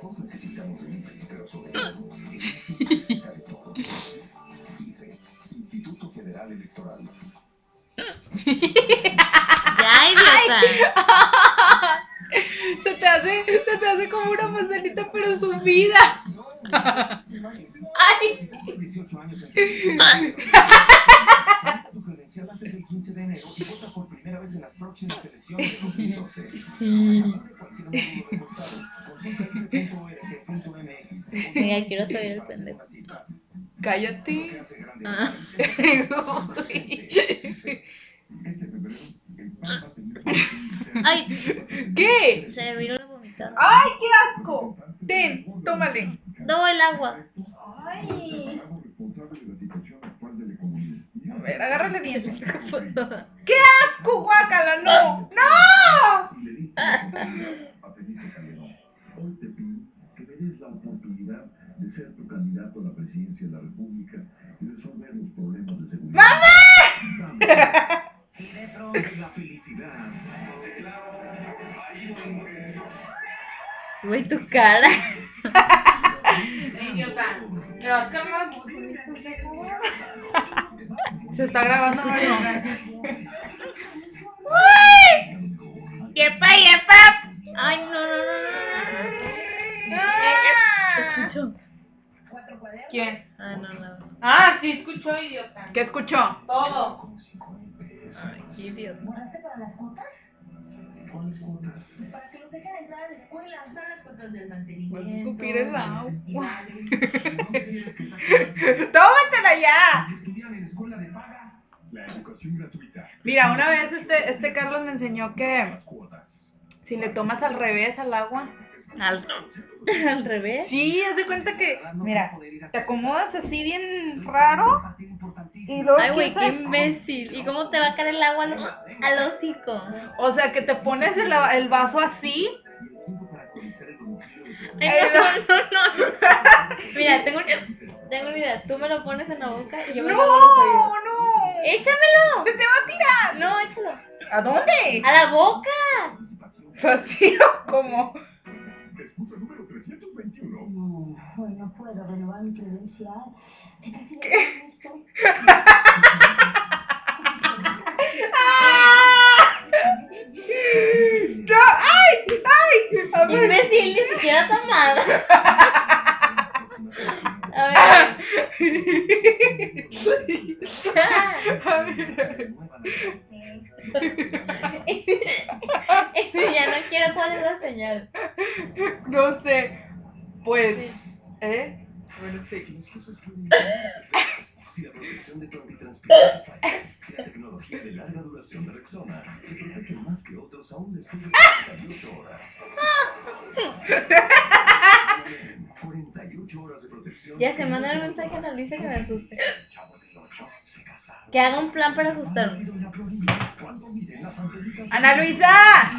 Todos necesitamos el IFE, pero sobre todo, el IFE es cerca de todos. IFE, Instituto Federal Electoral. Ya, idiota. Se te hace como una manzanita, pero sumida. Ay. 18 años en tu credencial antes del 15 de enero y vota por primera vez en las próximas elecciones de 2012. Cualquier módulo de tu estado. Consulta ife.org.mx. Mira, quiero saber el pendejo. Cállate. Ay, ¿Qué? se me vino la vomitada. ¡Ay, qué asco! Ten, tómale. No, el agua. Ay. A ver, agárrale bien. ¡Qué asco, guácala! ¡No! ¡No! Hoy te pido que me des la oportunidad de ser tu candidato a la presidencia de la República y resolver los problemas de seguridad. ¡Mamá! Y de pronto la felicidad. Güey, tu cara. Idiota. Se está grabando, ¿no? ¡Uy! ¡Yepa, yepa! Ay, no, no, no, no. Escucho. ¿Quién? Ah, no, no. Ah, sí escuchó, idiota. ¿Qué escuchó? Todo. Ay, qué idiota. ¿Votaste para las cuotas? ¿Cuáles cuotas? Para que los dejen entrar a la escuela, son las cuotas del Vas a mantenimiento. escupir el agua. Actividades. ¡Tómatela ya! Estudiar en escuela de paga. La educación gratuita. Mira, una vez este Carlos me enseñó que Las cuotas. si le tomas al revés al agua. Al revés. Sí, haz de cuenta que, mira, te acomodas así bien raro y luego Ay, güey, qué empiezas- imbécil. ¿Y cómo te va a caer el agua al hocico? o sea, que te pones el vaso así. Ay, no, no, no, no. Mira, tengo una idea. Tú me lo pones en la boca y yo me lo hago en los oídos. No. ¡Échamelo! ¡Se te va a tirar! No, échalo. ¿A dónde? ¡A la boca! ¿Así o cómo? Excusa número 321. Hoy no puedo renovar mi credencial. ¿Qué? ¡No! ¡Ay! ¡Ay! A ver. Imbécil, ni siquiera tomada. A ver. Ya no quiero cuál es la señal. No sé. Pues, ¿eh? Bueno, sí. Si la protección de tu antitranspirante falla, la tecnología de larga duración de Rexona te protege más que otros aún después de 48 horas. 48 horas de protección. Ya se manda el mensaje a Ana Luisa que me asuste. Que haga un plan para asustarme. ¡Ana Luisa!